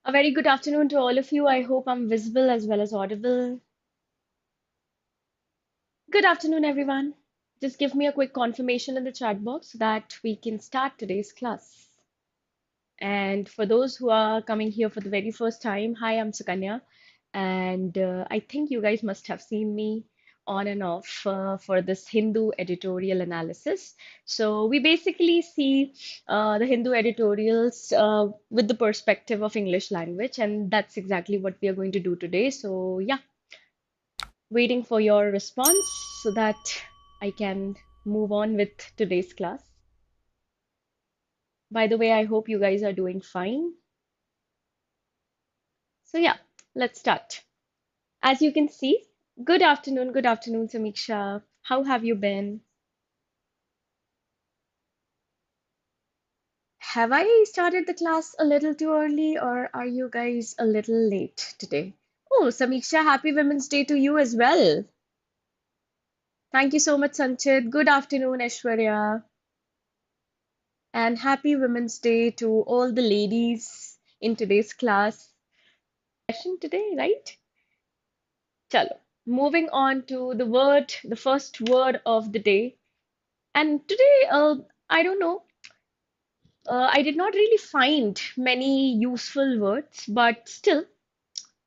A very good afternoon to all of you. I hope I'm visible as well as audible. Good afternoon, everyone. Just give me a quick confirmation in the chat box so that we can start today's class. And for those who are coming here for the very first time, hi, I'm Sukanya. And I think you guys must have seen me on and off for this Hindu editorial analysis. So we basically see the Hindu editorials with the perspective of English language, and that's exactly what we are going to do today. So yeah, waiting for your response so that I can move on with today's class. By the way, I hope you guys are doing fine. So yeah, let's start. As you can see, good afternoon, Samiksha. How have you been? Have I started the class a little too early or are you guys a little late today? Oh, Samiksha, happy Women's Day to you as well. Thank you so much, Sanchit. Good afternoon, Aishwarya. And happy Women's Day to all the ladies in today's class session today, right? Chalo. Moving on to the first word of the day. And today, I don't know, I did not really find many useful words, but still,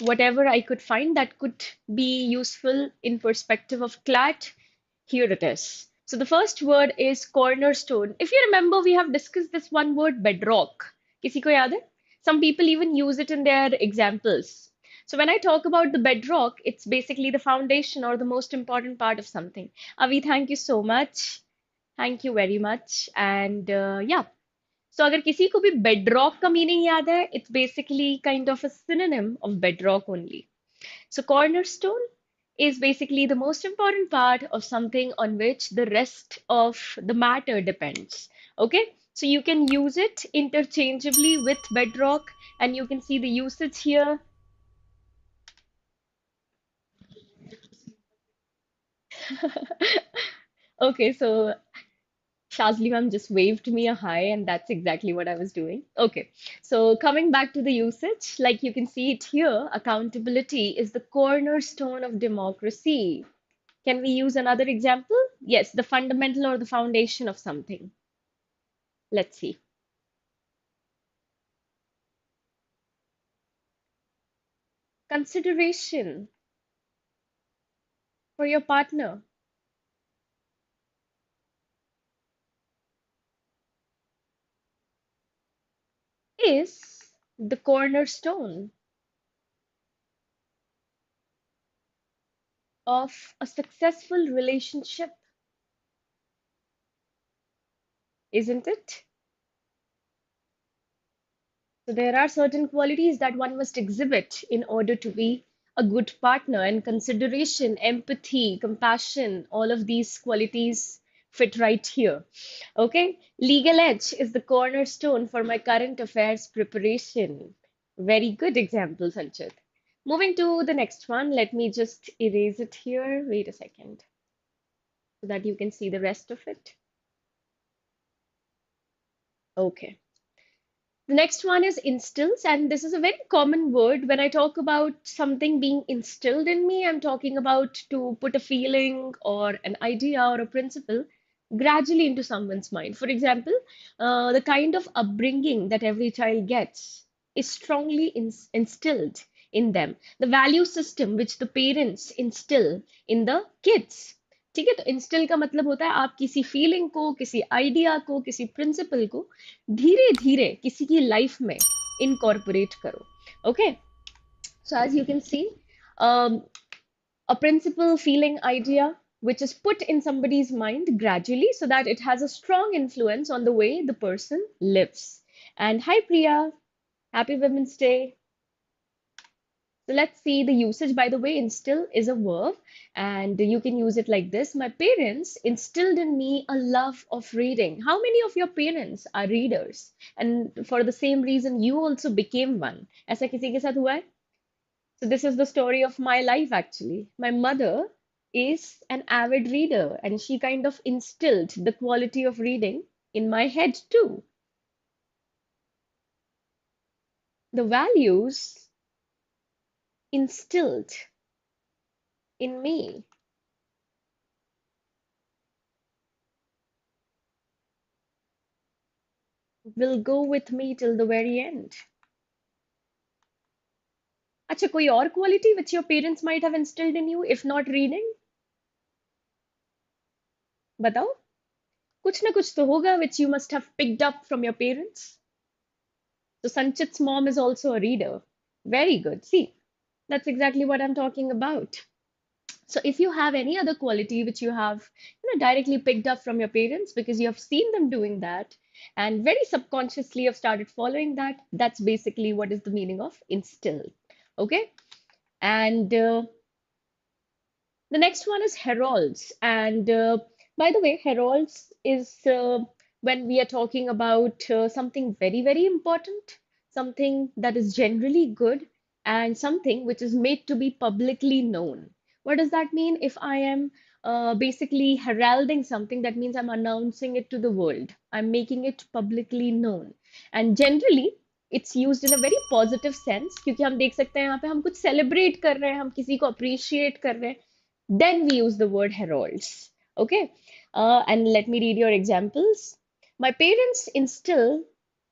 whatever I could find that could be useful in perspective of CLAT, here it is. So the first word is cornerstone. If you remember, we have discussed this one word bedrock. किसी को याद है? Some people even use it in their examples. So when I talk about the bedrock, it's basically the foundation or the most important part of something. Avi, thank you so much. Thank you very much. And yeah, so अगर किसी को भी bedrock का meaning याद है, it's basically kind of a synonym of bedrock only. So cornerstone is basically the most important part of something on which the rest of the matter depends. Okay, so you can use it interchangeably with bedrock, and you can see the usage here. Okay, so Shazli ma'am just waved me a hi, and that's exactly what I was doing. Okay, so coming back to the usage, like you can see it here, accountability is the cornerstone of democracy. Can we use another example? Yes, the fundamental or the foundation of something. Let's see. Consideration for your partner is the cornerstone of a successful relationship, isn't it? So there are certain qualities that one must exhibit in order to be a good partner, and consideration, empathy, compassion, all of these qualities fit right here. Okay, legal edge is the cornerstone for my current affairs preparation. Very good example, Sanchit. Moving to the next one, let me just erase it here. Wait a second so that you can see the rest of it. Okay. The next one is instills, and this is a very common word. When I talk about something being instilled in me, I'm talking about to put a feeling or an idea or a principle gradually into someone's mind. For example, the kind of upbringing that every child gets is strongly instilled in them. The value system which the parents instill in the kids. ठीक है, तो instil का मतलब होता है आप किसी feeling को, किसी आइडिया को, किसी प्रिंसिपल को धीरे धीरे किसी की लाइफ में इनकॉर्पोरेट करो. Okay, so as you can see, a principle, feeling, idea which is put in somebody's mind gradually so that it has a strong influence on the way the person lives. And hi Priya, happy Women's Day. So let's see the usage. By the way, instill is a verb, and you can use it like this. My parents instilled in me a love of reading. How many of your parents are readers? And for the same reason, you also became one. ऐसा किसी के साथ हुआ है? So this is the story of my life actually. My mother is an avid reader, and she kind of instilled the quality of reading in my head too. The values instilled in me will go with me till the very end. अच्छा, कोई और quality which your parents might have instilled in you, if not reading? बताओ, कुछ ना कुछ तो होगा which you must have picked up from your parents. So Sanchit's mom is also a reader. Very good. See, that's exactly what I'm talking about. So if you have any other quality which you have, directly picked up from your parents because you have seen them doing that and very subconsciously have started following that, that's basically what is the meaning of instill. Okay. And the next one is heralds. And by the way, heralds is when we are talking about something very, very important, something that is generally good, and something which is made to be publicly known. What does that mean? If I am basically heralding something, that means I'm announcing it to the world. I'm making it publicly known. And generally, it's used in a very positive sense क्योंकि हम देख सकते हैं यहाँ पे हम कुछ celebrate कर रहे हैं, हम किसी को appreciate कर रहे हैं, then we use the word heralds. Okay. And let me read your examples. My parents instill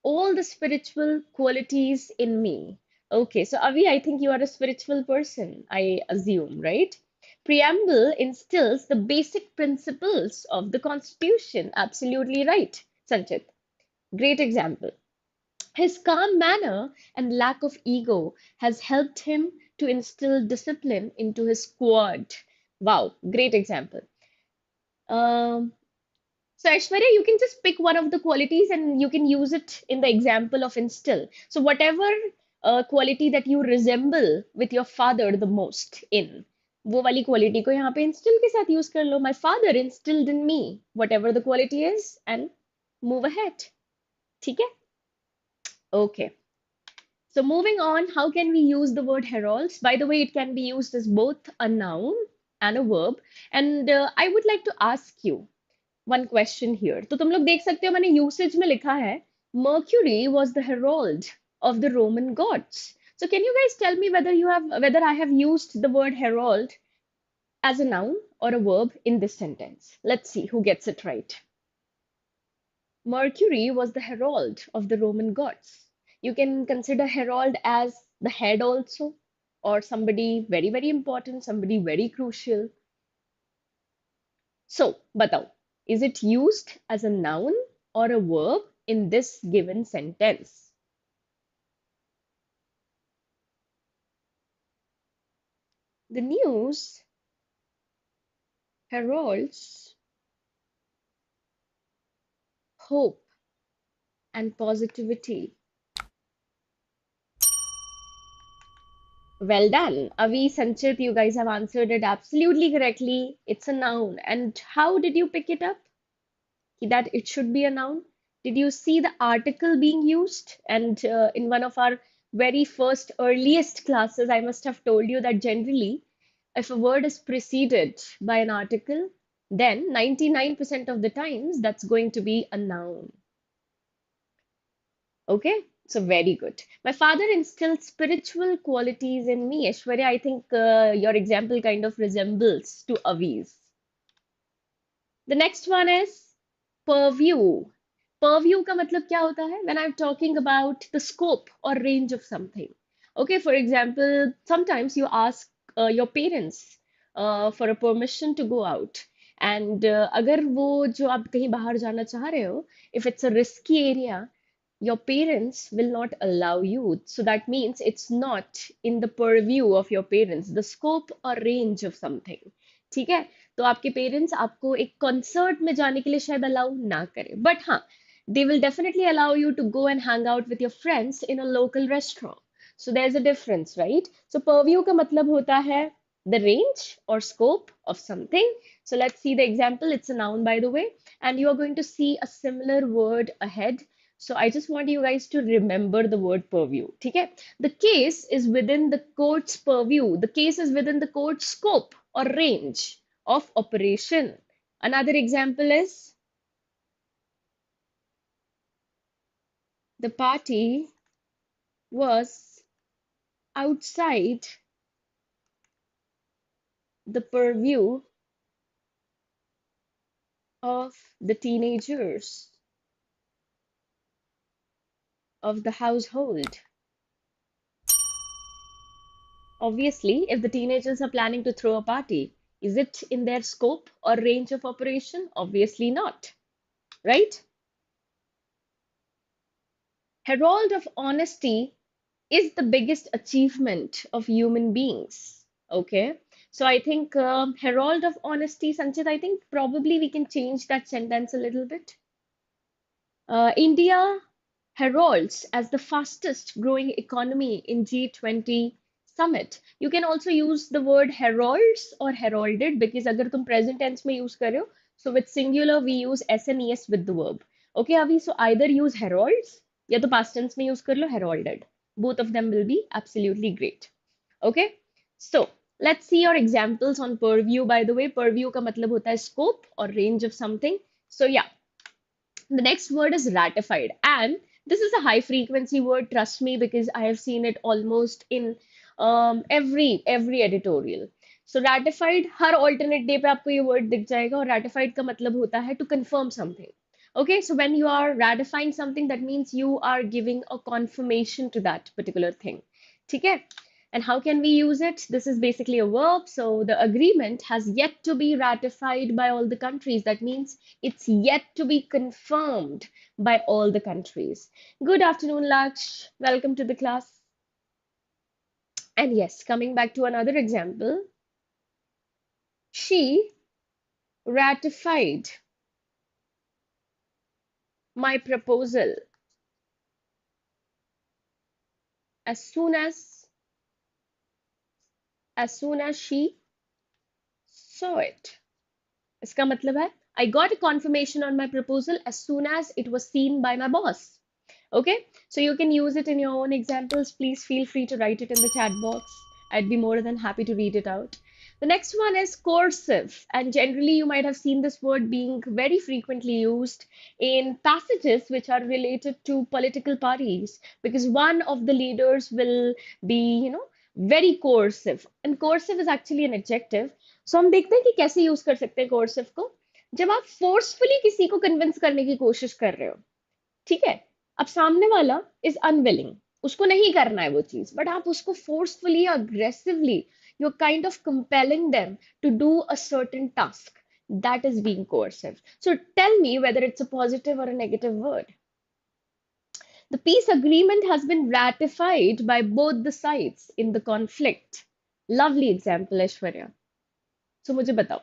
all the spiritual qualities in me. Okay. So, Avi, I think you are a spiritual person, I assume, right? Preamble instills the basic principles of the Constitution. Absolutely right, Sanchit. Great example. His calm manner and lack of ego has helped him to instill discipline into his squad. Wow, great example. Um, so Aishwarya, you can just pick one of the qualities and you can use it in the example of instill. So whatever quality that you resemble with your father the most in, वो वाली quality को यहाँ पे instill के साथ use कर लो. My father instilled in me whatever the quality is and move ahead. ठीक है? Okay. So moving on, how can we use the word heralds? By the way, it can be used as both a noun and a verb. And I would like to ask you one question here. तो तुम लोग देख सकते हो मैंने usage में लिखा है Mercury was the herald of the Roman gods. So can you guys tell me whether I have used the word herald as a noun or a verb in this sentence? Let's see who gets it right. Mercury was the herald of the Roman gods. You can consider herald as the head also, or somebody very, very important, somebody very crucial. So, batao, is it used as a noun or a verb in this given sentence? The news heralds hope and positivity. Well done. Avi, Sanchit, you guys have answered it absolutely correctly. It's a noun. And how did you pick it up? That it should be a noun? Did you see the article being used? And in one of our very first earliest classes, I must have told you that generally, if a word is preceded by an article, then 99% of the times that's going to be a noun. Okay, so very good. My father instilled spiritual qualities in me. Aishwarya, I think your example kind of resembles to Avi's. The next one is purview. Purview का मतलब क्या होता है? When I'm talking about the scope or range of something. Okay, for example, sometimes you ask your parents for a permission to go out. And अगर वो जो आप कहीं बाहर जाना चाह रहे हो, if it's a risky area, your parents will not allow you. So that means it's not in the purview of your parents, the scope or range of something. ठीक है, तो आपके पेरेंट्स आपको एक कॉन्सर्ट में जाने के लिए शायद अलाउ ना करें, बट हाँ, they will definitely allow you to go and hang out with your friends in a local restaurant. So there's a difference, right? So purview का मतलब होता है the range or scope of something. So let's see the example. It's a noun, by the way, and you are going to see a similar word ahead. So I just want you guys to remember the word purview. Okay? The case is within the court's purview. The case is within the court's scope or range of operation. Another example is the party was outside the purview of the teenagers of the household. Obviously, if the teenagers are planning to throw a party, is it in their scope or range of operation? Obviously not, right? Herald of honesty is the biggest achievement of human beings. Okay. So I think herald of honesty, Sanchit, I think probably we can change that sentence a little bit. India heralds as the fastest growing economy in G20 summit. You can also use the word heralds or heralded because अगर तुम present tense में use कर रहे हो, so with singular we use SNES with the verb. Okay, Avi, so either use heralds या तो past tense में use कर लो heralded. Both of them will be absolutely great. Okay, so let's see your examples on purview. By the way, purview का मतलब होता है scope or range of something. So yeah, the next word is ratified. And this is a high frequency word, trust me, because I have seen it almost in every editorial. So ratified, her alternate day पे आपको ये word दिख जाएगा और ratified का मतलब होता है to confirm something. Okay, so when you are ratifying something, that means you are giving a confirmation to that particular thing. ठीक है? And how can we use it? This is basically a verb. So the agreement has yet to be ratified by all the countries. That means it's yet to be confirmed by all the countries. Good afternoon, Laksh. Welcome to the class. And yes, coming back to another example, she ratified my proposal as soon as she saw it. इसका मतलब है I got a confirmation on my proposal as soon as it was seen by my boss. Okay, so you can use it in your own examples. Please feel free to write it in the chat box. I'd be more than happy to read it out. The next one is coercive, and generally you might have seen this word being very frequently used in passages which are related to political parties because one of the leaders will be, very coercive. And coercive is actually an adjective. So हम देखते हैं कि कैसे use कर सकते हैं coercive को जब आप फोर्सफुली किसी को कन्विंस करने की कोशिश कर रहे हो ठीक है अब सामने वाला इज अनविलिंग उसको नहीं करना है वो चीज बट आप उसको forcefully aggressively you are kind of compelling them to do a certain task that is being coercive. So tell me whether it's a positive or a negative word. The peace agreement has been ratified by both the sides in the conflict. Lovely example, Aishwarya. So मुझे बताओ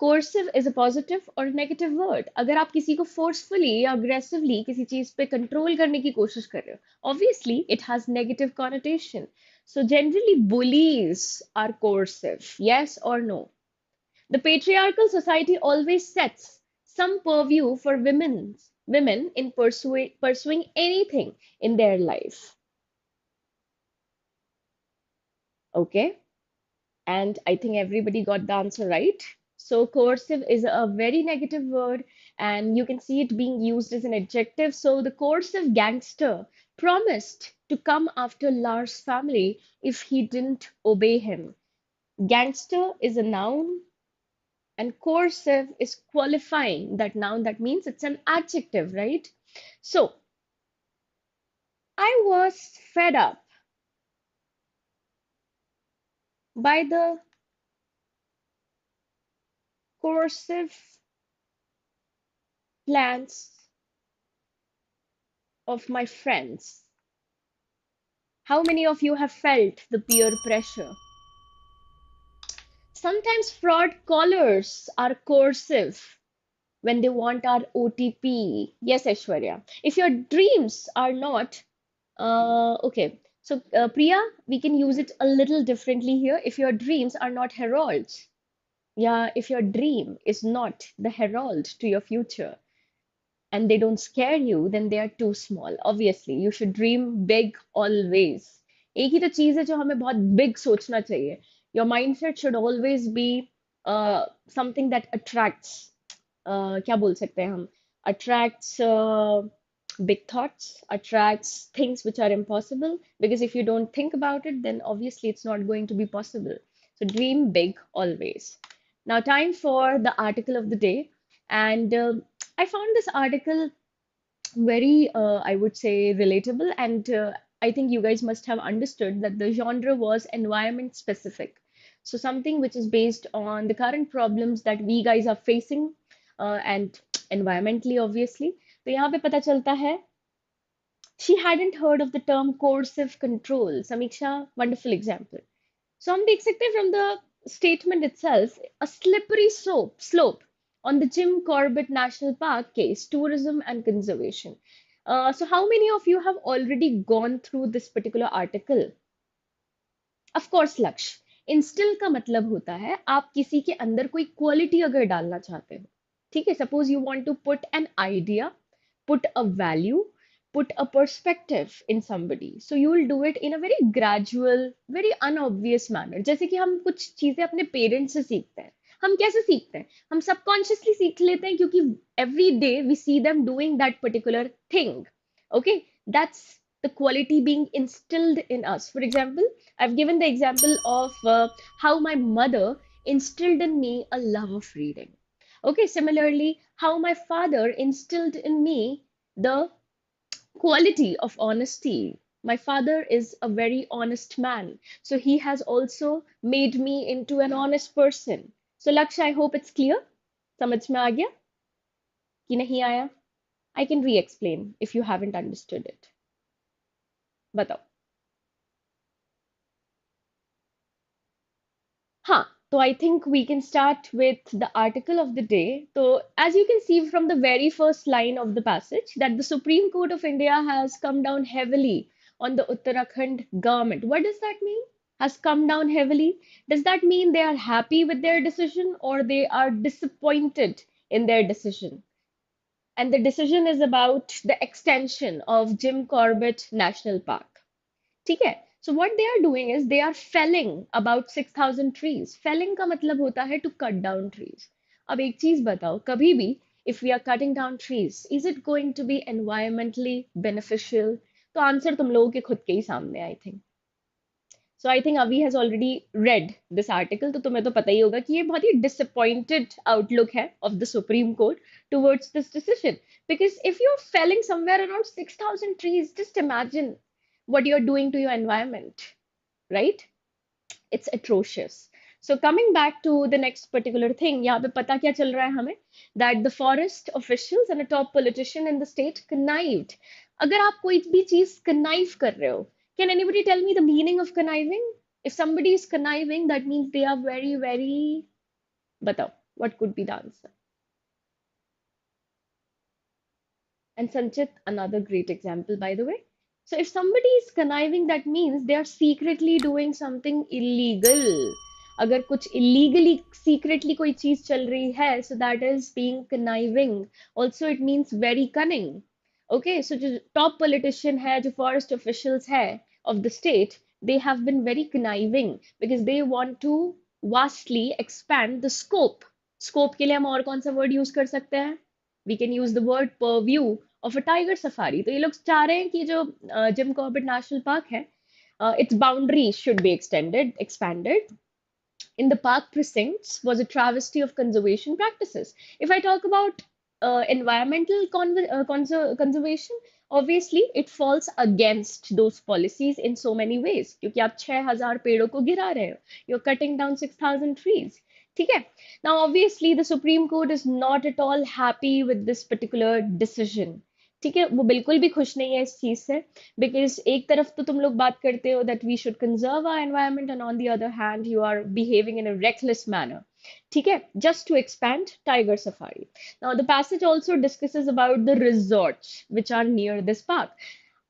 coercive is a positive और negative word अगर आप किसी को forcefully या aggressively किसी चीज पे कंट्रोल करने की कोशिश कर रहे हो obviously it has negative connotation so generally bullies are coercive yes और no the patriarchal society always sets some purview for women in pursuing anything in their life. Okay, and I think everybody got the answer right. So coercive is a very negative word, and you can see it being used as an adjective. So the coercive gangster promised to come after Lars' family if he didn't obey him. Gangster is a noun, and coercive is qualifying that noun. That means it's an adjective, right? So I was fed up by the coercive plans of my friends. How many of you have felt the peer pressure? Sometimes fraud callers are coercive when they want our OTP. Yes, Aishwarya. If your dreams are not, okay. So, Priya, we can use it a little differently here. If your dreams are not heralds, yeah, if your dream is not the herald to your future, and they don't scare you, then they are too small. Obviously, you should dream big always. एक ही तो चीज है जो हमें बहुत big सोचना चाहिए. Your mindset should always be something that attracts. क्या बोल सकते हैं हम? Attracts big thoughts attracts things which are impossible, because if you don't think about it, then obviously it's not going to be possible. So dream big always. Now, time for the article of the day. And I found this article very, I would say, relatable. And I think you guys must have understood that the genre was environment specific. So, something which is based on the current problems that we guys are facing, and environmentally, obviously. तो यहाँ पे पता चलता है, she hadn't heard of the term coercive control. Samiksha, wonderful example. So हम देख सकते हैं from the statement itself, a slippery slope on the Jim Corbett National Park case, tourism and conservation. So how many of you have already gone through this particular article? Of course, लक्ष्य instil का मतलब होता है आप किसी के अंदर कोई क्वालिटी अगर डालना चाहते हो, ठीक है, suppose you want to put an idea, put a value, put a perspective in somebody. So you will do it in a very gradual, very unobvious manner. जैसे कि हम कुछ चीजें अपने पेरेंट्स से सीखते हैं. हम कैसे सीखते हैं? हम सबकॉन्शियसली सीख लेते हैं क्योंकि every day we see them doing that particular thing. Okay, that's the quality being instilled in us. For example, I've given the example of how my mother instilled in me a love of reading. Okay, similarly, how my father instilled in me the quality of honesty. My father is a very honest man, so he has also made me into an honest person. So, Lakshya, I hope it's clear. समझ में आ गया कि नहीं आया? I can re-explain if you haven't understood it. बताओ. Huh. So I think we can start with the article of the day. So as you can see from the very first line of the passage, that the Supreme Court of India has come down heavily on the Uttarakhand government. What does that mean? Has come down heavily? Does that mean they are happy with their decision or they are disappointed in their decision? And the decision is about the extension of Jim Corbett National Park. ठीक है. So what they are doing is they are felling about 6,000 trees. Felling का मतलब होता है to cut down trees. अब एक चीज बताओ, कभी भी if we are cutting down trees, is it going to be environmentally beneficial? तो आंसर तुम लोगों के खुद के ही सामने है, I think. So I think Avi has already read this article, तो तुम्हें तो पता ही होगा कि ये बहुत ही disappointed outlook है of the Supreme Court towards this decision. Because if you're felling somewhere around 6,000 trees, just imagine what you're doing to your environment, right? It's atrocious. So coming back to the next particular thing, यहाँ पे पता क्या चल रहा है हमें? That the forest officials and a top politician in the state connived. अगर आप कोई भी चीज connive कर रहे हो, can anybody tell me the meaning of conniving? If somebody is conniving, that means they are very, very... बताओ, what could be the answer? And Sanchit, another great example, by the way. So if somebody is conniving, that means they are secretly doing something illegal. अगर कुछ illegally secretly कोई चीज चल रही है, so that is being conniving. Also, it means very cunning. Okay, so जो top politician है, जो forest officials है of the state, they have been very conniving because they want to vastly expand the scope. Scope के लिए हम और कौन सा word use कर सकते हैं? We can use the word purview of a tiger safari. तो ये लोग चाह रहे हैं कि जो जिम कॉर्बेट नेशनल पार्क है, its boundaries should be expanded. In the park precincts was a travesty of conservation practices. If I talk about environmental conservation, obviously it falls against those policies in so many ways. क्योंकि आप 6,000 पेड़ों को गिरा रहे हो. You're cutting down 6,000 trees. ठीक है. Now, obviously, the Supreme Court is not at all happy with this particular decision. ठीक है, वो बिल्कुल भी खुश नहीं है इस चीज से, बिकॉज एक तरफ तो तुम लोग बात करते हो that we should conserve our environment and on the other hand you are behaving in a reckless manner. ठीक है, just to expand tiger safari. Now the passage also discusses about the resorts which are near this park.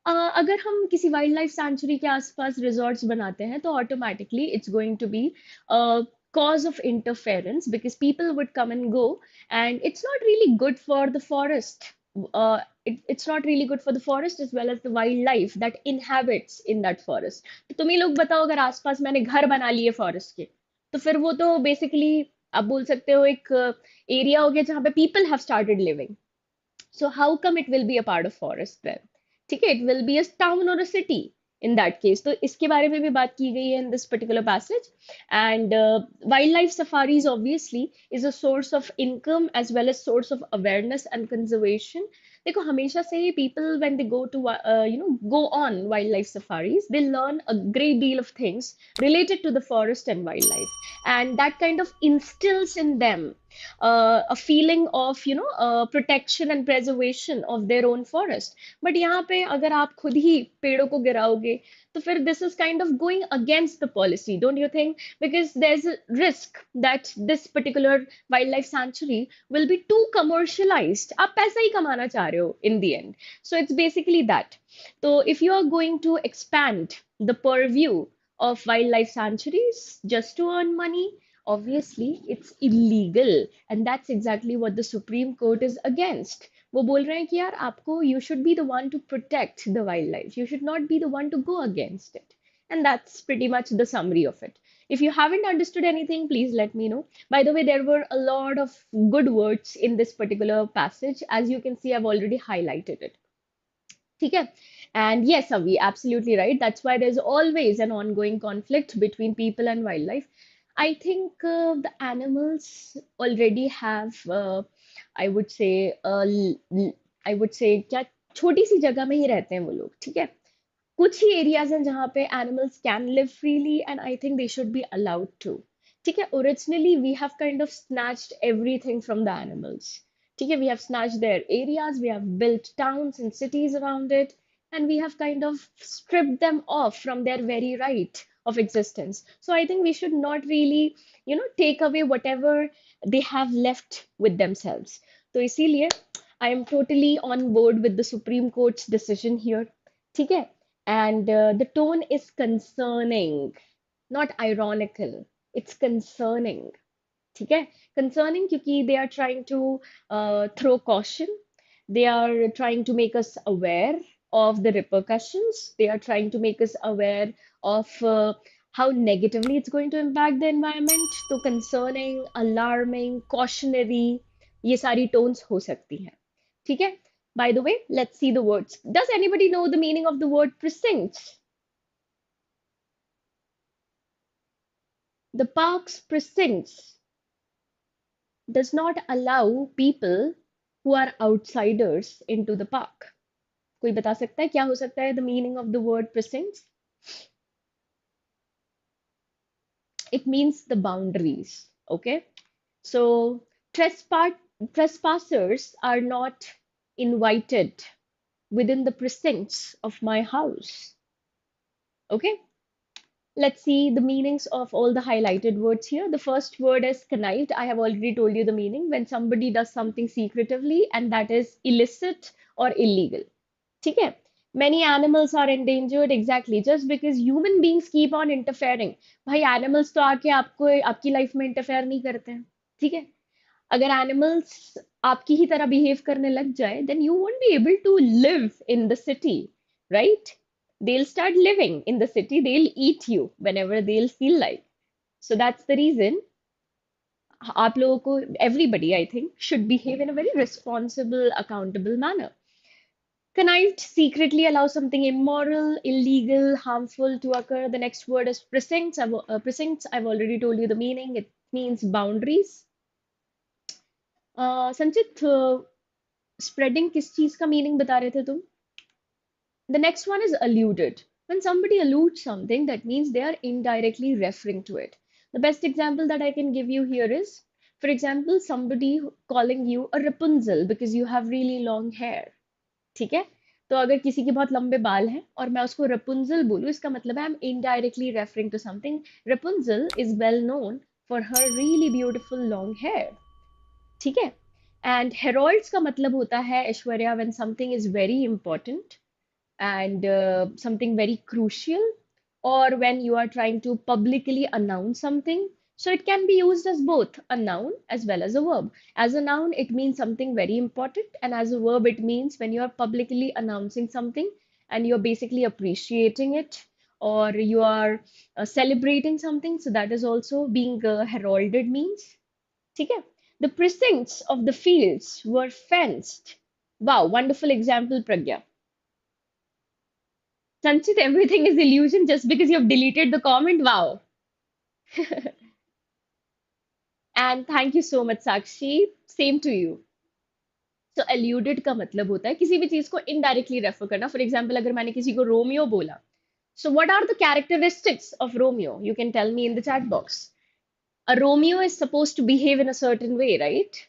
अगर हम किसी wild life sanctuary के आसपास resorts बनाते हैं तो automatically it's going to be cause of interference because people would come and go, and it's not really good for the forest. It's not really good for the forest as well as the wildlife that inhabits in that forest. तो तुम ही लोग बताओ, अगर आसपास मैंने घर बना लिए फॉरेस्ट के, तो फिर वो तो बेसिकली आप बोल सकते हो एक एरिया हो गया जहाँ पे people have started living. So how come it will be a part of forest then? ठीक है, it will be a town or a city in that case. तो इसके बारे में भी बात की गई है in this particular passage. And wildlife safaris obviously is a source of income as well as source of awareness and conservation. देखो हमेशा से ही people when they go to go on wildlife safaris, they learn a great deal of things related to the forest and wildlife, and that kind of instills in them a feeling of protection and preservation of their own forest. But यहाँ पे अगर आप खुद ही पेड़ों को गिराओगे तो फिर this is kind of going against the policy, don't you think? Because there's a risk that this particular wildlife sanctuary will be too commercialized. आप पैसा ही कमाना चाह रहे हो in the end. So it's basically that. So if you are going to expand the purview of wildlife sanctuaries just to earn money, obviously it's illegal, and that's exactly what the Supreme Court is against. वो बोल रहे हैं कि यार आपको you should be the one to protect the wildlife, you should not be the one to go against it. And that's pretty much the summary of it. If you haven't understood anything, please let me know. By the way, there were a lot of good words in this particular passage. As you can see, I've already highlighted it. ठीक है? And yes, Avi, absolutely right. That's why there's always an ongoing conflict between people and wildlife. I think the animals already have, I would say, I would say, क्या छोटी सी जगह में ही रहते हैं वो लोग, ठीक है? कुछ ही एरियाज हैं जहाँ पे animals can live freely and I think they should be allowed to. ठीक है, originally we have kind of snatched everything from the animals. ठीक है, we have snatched their areas, we have built towns and cities around it, and we have kind of stripped them off from their very right of existence. So I think we should not really, take away whatever they have left with themselves. So इसीलिए I am totally on board with the Supreme Court's decision here. ठीक है? And the tone is concerning, not ironical. It's concerning. ठीक है, concerning क्योंकि they are trying to throw caution, they are trying to make us aware of the repercussions, they are trying to make us aware of how negatively it's going to impact the environment. तो concerning, alarming, cautionary, ये सारी tones हो सकती हैं. ठीक है? By the way, let's see the words. Does anybody know the meaning of the word precincts? The park's precincts does not allow people who are outsiders into the park. कोई बता सकता है क्या हो सकता है the meaning of the word precincts? It means the boundaries. Okay, so trespassers are not invited within the precincts of my house. Okay, let's see the meanings of all the highlighted words here. The first word is connived. I have already told you the meaning. When somebody does something secretively and that is illicit or illegal. ठीक है? Many animals are endangered, exactly, just because human beings keep on interfering. भाई animals तो आके आपको आपकी life में interfere नहीं करते हैं, ठीक है? अगर animals आपकी ही तरह बिहेव करने लग जाए, then you won't be able to live in the city, right? They'll start living in the city, they'll eat you whenever they'll feel like. So that's the reason आप लोगों को, everybody I think should behave in a very responsible, accountable manner. Connived secretly allows something immoral, illegal, harmful to occur. The next word is precincts. Precincts, I've already told you the meaning. It means boundaries. Sanchit, spreading किस चीज का meaning बता रहे थे तुम? The next one is alluded. When somebody alludes something, that means they are indirectly referring to it. The best example that I can give you here is, for example, somebody calling you a Rapunzel because you have really long hair. ठीक है, तो अगर किसी के बहुत लंबे बाल हैं और मैं उसको रपुंजल बोलूँ, इसका मतलब है I am indirectly referring to something. Rapunzel is well known for her really beautiful long hair. ठीक है, एंड हेरोल्ड्स का मतलब होता है Aishwarya when something is very important and something very crucial, or when you are trying to publicly announce something. So it can be used as both a noun as well as a verb. As a noun, it means something very important, and as a verb, it means when you are publicly announcing something and you're basically appreciating it, or you are celebrating something. So that is also being heralded means. ठीक है? The precincts of the fields were fenced Wow, wonderful example, Pragya. Sanchit, everything is illusion just because you have deleted the comment. Wow. And thank you so much, Sakshi. Same to you. So alluded का मतलब होता है किसी भी चीज को indirectly refer करना. For example अगर मैंने किसी को रोमियो बोला, so what are the characteristics of Romeo? You can tell me in the chat box. A Romeo is supposed to behave in a certain way, right?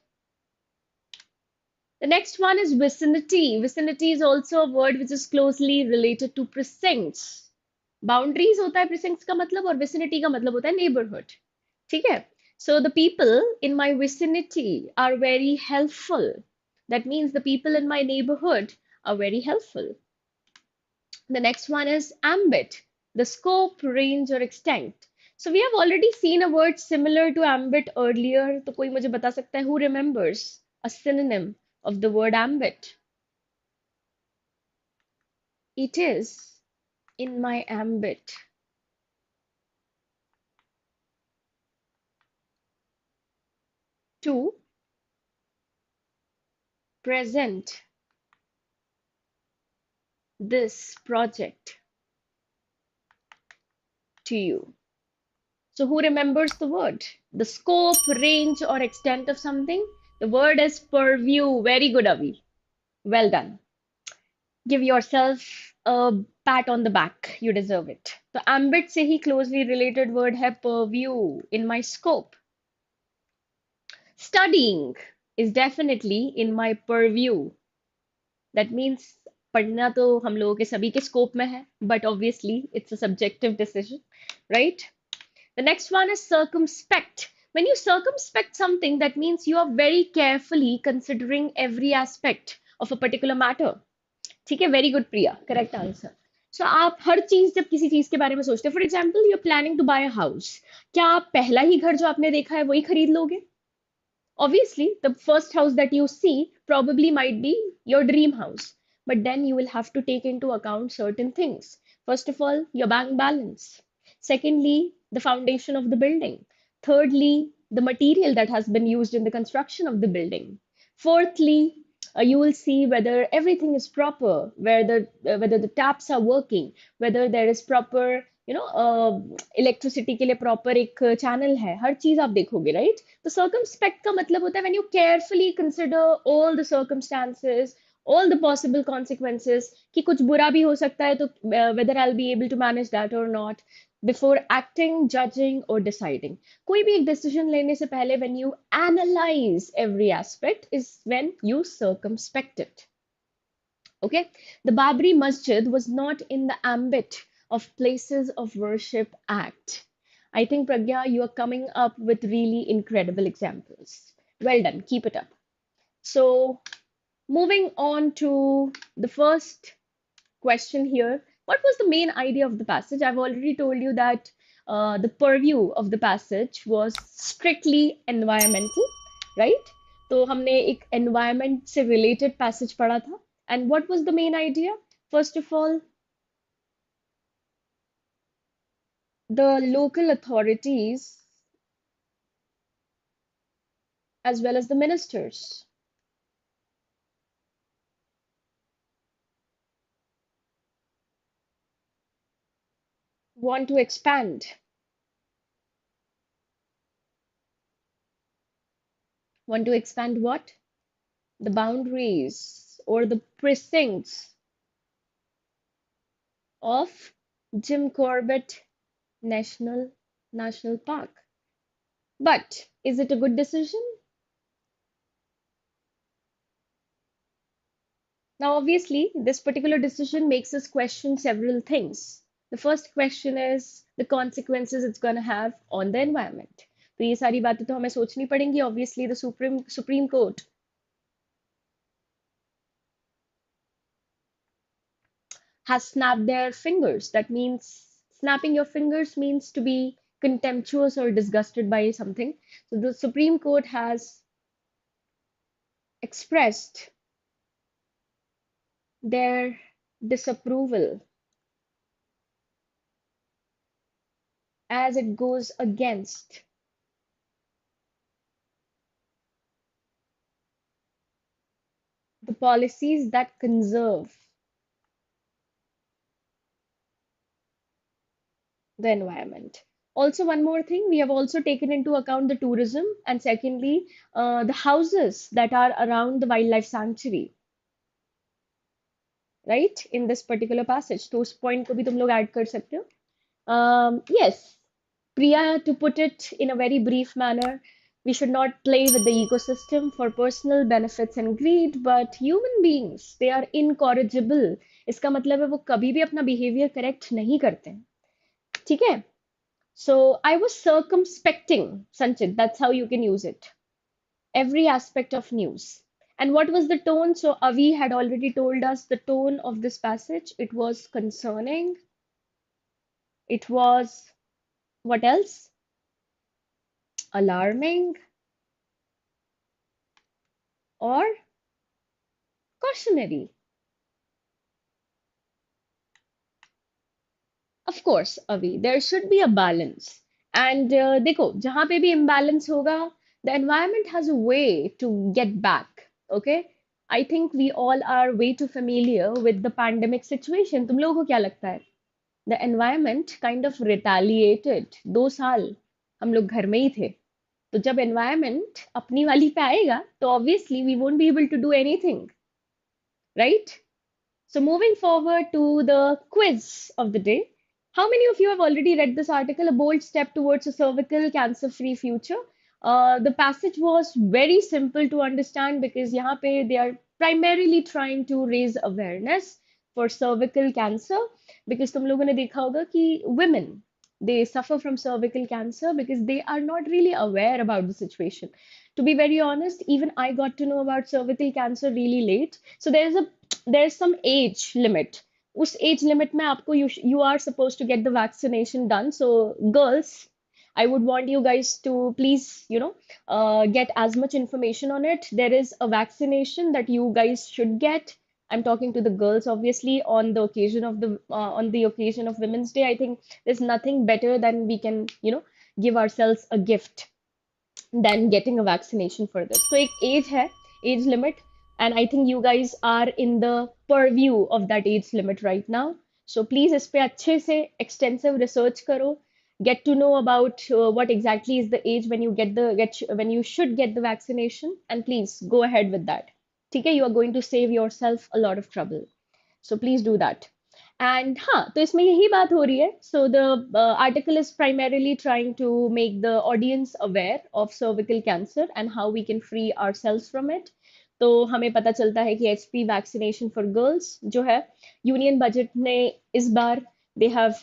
The next one is vicinity. Vicinity is also a word which is closely related to precincts. Boundaries होता है precincts का मतलब, और vicinity का मतलब होता है neighborhood. ठीक है? So the people in my vicinity are very helpful. That means the people in my neighborhood are very helpful. The next one is ambit, the scope, range, or extent. So we have already seen a word similar to ambit earlier. तो कोई मुझे बता सकता है, who remembers a synonym of the word ambit? It is in my ambit to present this project to you. So who remembers the word? The scope, range, or extent of something? The word is purview. Very good, Avi. Well done. Give yourself a pat on the back. You deserve it. तो ambit से ही closely related word है purview, in my scope. Studying is definitely in my purview. That means पढ़ना तो हम लोगों के सभी के scope में है, but obviously it's a subjective decision, right? The next one is circumspect. When you circumspect something, that means you are very carefully considering every aspect of a particular matter. ठीक है, वेरी गुड प्रिया, correct answer. सो आप हर चीज जब किसी चीज के बारे में सोचते हैं, for example you are planning to buy a house, क्या आप पहला ही घर जो आपने देखा है वही खरीद लोगे? Obviously, the first house that you see probably might be your dream house, but then you will have to take into account certain things. First of all, your bank balance. Secondly, the foundation of the building. Thirdly, the material that has been used in the construction of the building. Fourthly, you will see whether everything is proper, whether the taps are working, whether there is proper electricity के लिए proper एक channel है, हर चीज आप देखोगे, right? तो circumspect का मतलब होता है when you carefully consider all the circumstances, all the possible consequences, कि कुछ बुरा भी हो सकता है, तो whether I will be able to manage that और नॉट, बिफोर एक्टिंग, जजिंग और डिसाइडिंग. कोई भी एक डिसीजन लेने से पहले when you analyse every aspect is when you circumspect it. Okay, the Babri Masjid was not in the ambit of Places of Worship Act. I think Pragya, you are coming up with really incredible examples. Well done, keep it up. So, moving on to the first question here. What was the main idea of the passage? I've already told you that the purview of the passage was strictly environmental, right? तो हमने एक environment से related passage पढ़ा था. And what was the main idea? First of all, the local authorities as well as the ministers want to expand. Want to expand what? The boundaries or the precincts of Jim Corbett National Park. But is it a good decision? Now, obviously, this particular decision makes us question several things. The first question is the consequences it's going to have on the environment. तो ये सारी बातें तो हमें सोचनी पड़ेंगी. Obviously, the Supreme Court has snapped their fingers. That means snapping your fingers means to be contemptuous or disgusted by something. So the Supreme Court has expressed their disapproval as it goes against the the policies that conserve the environment. Also, one more thing, we have also taken into account the tourism, and secondly, the houses that are around the wildlife sanctuary, right? In this particular passage. तो उस point को भी तुम लोग add कर सकते हो. Yes, Priya, to put it in a very brief manner, we should not play with the ecosystem for personal benefits and greed, but human beings, they are incorrigible. इसका मतलब है वो कभी भी अपना behavior correct नहीं करते हैं. ठीक है? So I was circumspecting, Sanchit, that's how you can use it. Every aspect of news. And what was the tone? So Avi had already told us the tone of this passage. It was concerning. It was what else? Alarming or cautionary. Of course, Avi, there should be a balance. And देखो, जहाँ पे भी imbalance होगा, the environment has a way to get back. Okay? I think we all are way too familiar with the pandemic situation. तुम लोगों को क्या लगता है? The environment kind of retaliated. 2 साल हम लोग घर में ही थे. तो जब environment अपनी वाली पे आएगा, तो obviously we won't be able to do anything, right? So moving forward to the quiz of the day. How many of you have already read this article, A Bold Step Towards a Cervical Cancer-Free Future? The passage was very simple to understand because यहाँ पे they are primarily trying to raise awareness for cervical cancer because तुम लोगों ने देखा होगा कि women they suffer from cervical cancer because they are not really aware about the situation. To be very honest, even I got to know about cervical cancer really late. So there's some age limit. उस age limit में आपको you are supposed to get the vaccination done. So girls, I would want you guys to please, get as much information on it. There is a vaccination that you guys should get. I'm talking to the girls, obviously, on the occasion of Women's Day. I think there's nothing better than we can, give ourselves a gift than getting a vaccination for this. So एक age है, age limit, and I think you guys are in the purview of that age limit right now. So please इस पे अच्छे से extensive research करो, get to know about what exactly is the age when when you should get the vaccination, and please go ahead with that. ठीक है, you are going to save yourself a lot of trouble. So please do that. And हाँ, तो इसमें यही बात हो रही है. So the article is primarily trying to make the audience aware of cervical cancer and how we can free ourselves from it. तो हमें पता चलता है कि HP vaccination for girls जो है यूनियन बजट ने इस बार they have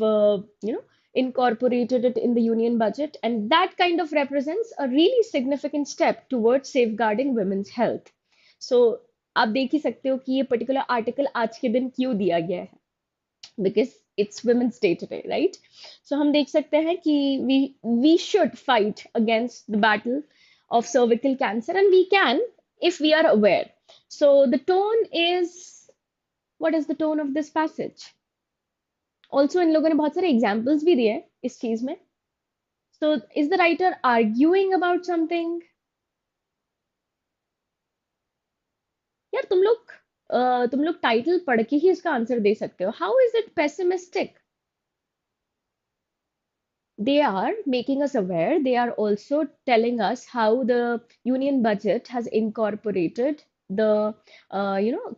incorporated it in the union budget, and that kind of represents a really significant step towards safeguarding women's health. So आप देख ही सकते हो कि ये पर्टिकुलर आर्टिकल आज के दिन क्यों दिया गया है because it's Women's Day today, right? So हम देख सकते हैं कि we should fight against the battle of cervical cancer, and we can if we are aware. So the tone is, what is the tone of this passage? Also इन लोगों ने बहुत सारे examples भी दिए हैं इस चीज में. So is the writer arguing about something? यार तुम लोग टाइटल पढ़ के ही इसका आंसर दे सकते हो. How is it pessimistic? They are making us aware. They are also telling us how the union budget has incorporated the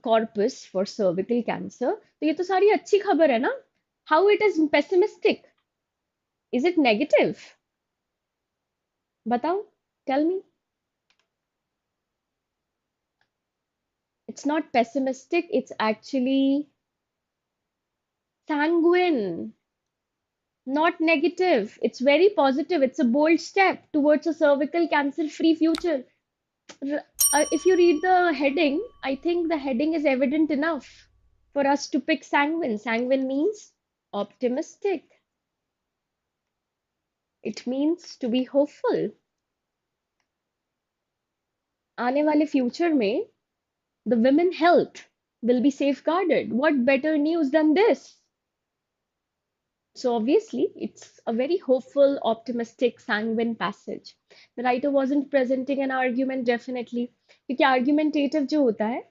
corpus for cervical cancer. तो ये तो सारी अच्छी खबर है ना? How it is pessimistic? Is it negative? बताओ, tell me. It's not pessimistic, it's actually sanguine, not negative. It's very positive. It's a bold step towards a cervical cancer-free future. If you read the heading, I think the heading is evident enough for us to pick sanguine. Sanguine means optimistic. It means to be hopeful. आने वाले future में the women health will be safeguarded. What better news than this? So obviously, it's a very hopeful, optimistic, sanguine passage. The writer wasn't presenting an argument, definitely. क्योंकि argumentative जो होता है,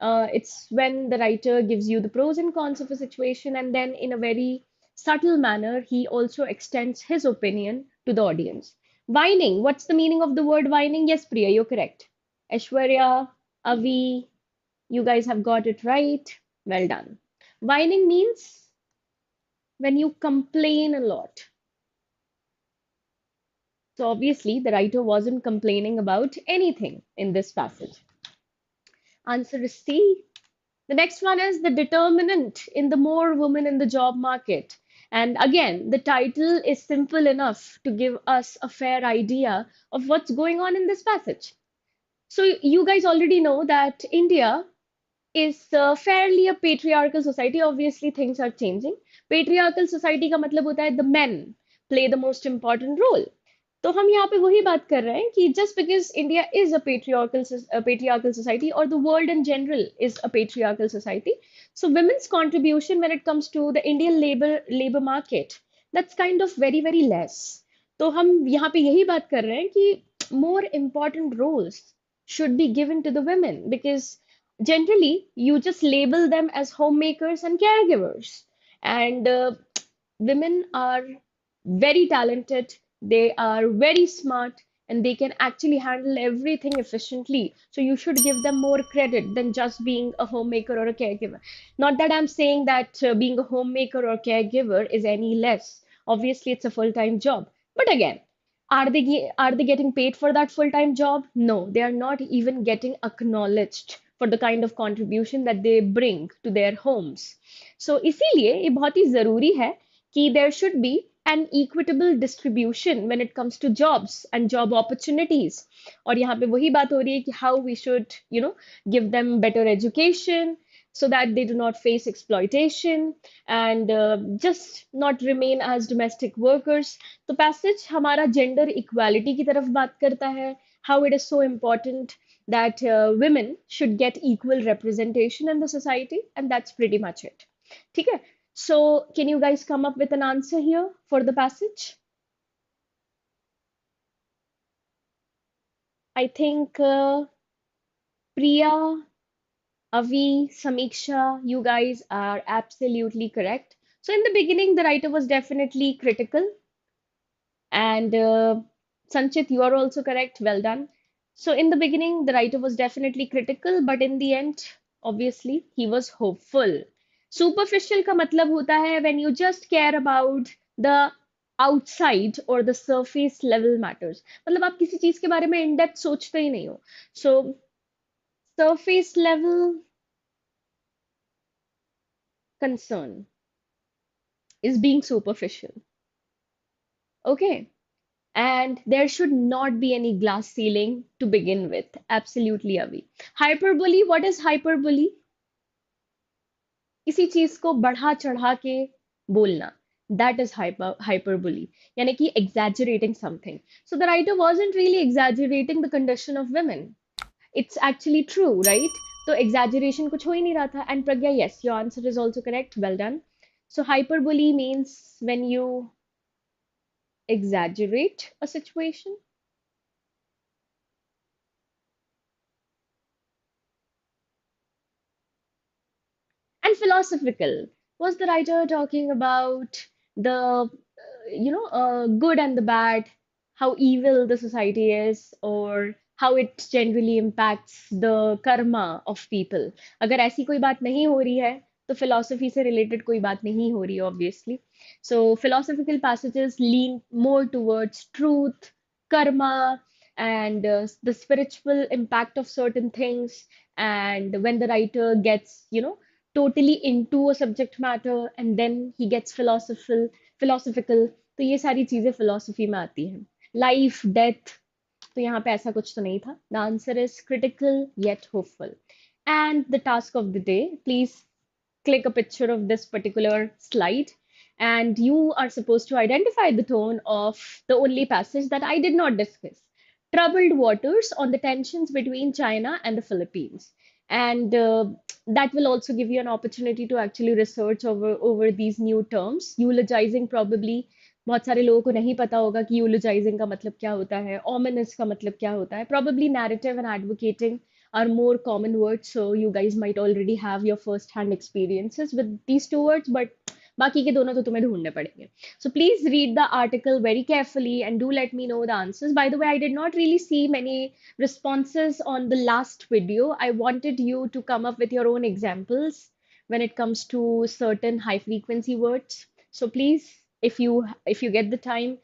It's when the writer gives you the pros and cons of a situation, and then in a very subtle manner, he also extends his opinion to the audience. Whining. What's the meaning of the word whining? Yes, Priya, you're correct. Aishwarya, Avi, you guys have got it right. Well done. Whining means when you complain a lot. So obviously, the writer wasn't complaining about anything in this passage. Answer is C. The next one is the determinant in the more women in the job market. And again, the title is simple enough to give us a fair idea of what's going on in this passage. So you guys already know that India is fairly a patriarchal society. Obviously, things are changing. Patriarchal society का मतलब होता है the men play the most important role. तो हम यहाँ पे वही बात कर रहे हैं कि just because India is a patriarchal society, or the world in general is a patriarchal society, so women's contribution when it comes to the Indian labor market, that's kind of very less. तो हम यहाँ पे यही बात कर रहे हैं कि more important roles should be given to the women, because generally you just label them as homemakers and caregivers, and women are very talented, they are very smart, and they can actually handle everything efficiently. So you should give them more credit than just being a homemaker or a caregiver. Not that I'm saying that being a homemaker or caregiver is any less. Obviously, it's a full-time job. But again, are they getting paid for that full-time job? No, they are not even getting acknowledged for the kind of contribution that they bring to their homes. So इसीलिए ये बहुत ही जरूरी है कि there should be an equitable distribution when it comes to jobs and job opportunities. और यहाँ पे वही बात हो रही है कि how we should, give them better education so that they do not face exploitation and just not remain as domestic workers. तो passage हमारा gender equality की तरफ बात करता है, how it is so important that women should get equal representation in the society, and that's pretty much it. ठीक है? So, can you guys come up with an answer here for the passage? I think Priya, Avi, Samiksha, you guys are absolutely correct. So, in the beginning, the writer was definitely critical, and Sanchit, you are also correct. Well done. So, in the beginning, the writer was definitely critical, but in the end, obviously, he was hopeful. Superficial का मतलब होता है when you just care about the outside or the surface level matters. मतलब आप किसी चीज के बारे में in depth सोचते ही नहीं हो. So, surface level concern is being superficial. Okay. And there should not be any glass ceiling to begin with. Absolutely, Avi. Hyperbole, what is hyperbole? किसी चीज को बढ़ा चढ़ा के बोलना. That is hyperbole. यानी कि exaggerating something. So the writer wasn't really exaggerating the condition of women. It's actually true, right? So exaggeration कुछ हो ही नहीं रहा था. And Pragya, yes, your answer is also correct. Well done. So hyperbole means when you exaggerate a situation. And philosophical. Was the writer talking about the, good and the bad, how evil the society is, or how it generally impacts the karma of people? अगर ऐसी कोई बात नहीं हो रही है, तो philosophy से related कोई बात नहीं हो रही है, obviously. So philosophical passages lean more towards truth, karma, and the spiritual impact of certain things. And when the writer gets, totally into a subject matter and then he gets philosophical, तो ये सारी चीजें philosophy में आती हैं. Life, death, तो यहाँ पे ऐसा कुछ तो नहीं था. The answer is critical yet hopeful. And the task of the day, please click a picture of this particular slide, and you are supposed to identify the tone of the only passage that I did not discuss. Troubled waters on the tensions between China and the Philippines. And that will also give you an opportunity to actually research over these new terms. Eulogizing probably बहुत सारे लोगों को नहीं पता होगा कि eulogizing का मतलब क्या होता है, ominous का मतलब क्या होता है. Probably narrative and advocating are more common words, so you guys might already have your first-hand experiences with these two words, but बाकी के दोनों तो तुम्हें ढूंढने पड़ेंगे. So please read the article very carefully and do let me know the answers. By the way, I did not really see many responses on the last video. I wanted you to come up with your own examples when it comes to certain high frequency words. So please, if you get the time,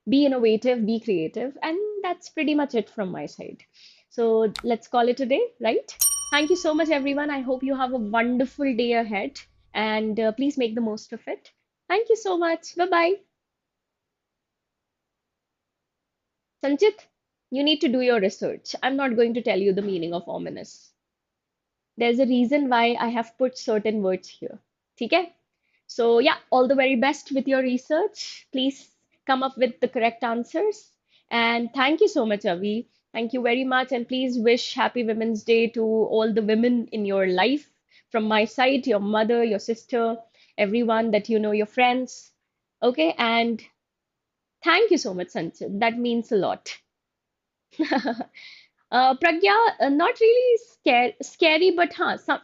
be innovative, be creative, and that's pretty much it from my side. So let's call it a day, right? Thank you so much, everyone. I hope you have a wonderful day ahead, and please make the most of it. Thank you so much. Bye bye. Sanchit, you need to do your research. I'm not going to tell you the meaning of ominous. There's a reason why I have put certain words here. Okay? So, yeah, all the very best with your research. Please come up with the correct answers. And thank you so much, Avi. Thank you very much. And please wish Happy Women's Day to all the women in your life. From my side, your mother, your sister, everyone that you know, your friends. Okay? And thank you so much, Sanchit. That means a lot. Pragya, not really scary, but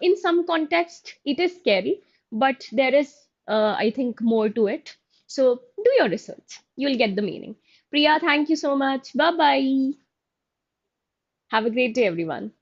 in some context, it is scary, but there is, I think, more to it. So do your research. You'll get the meaning. Priya, thank you so much. Bye bye. Have a great day, everyone.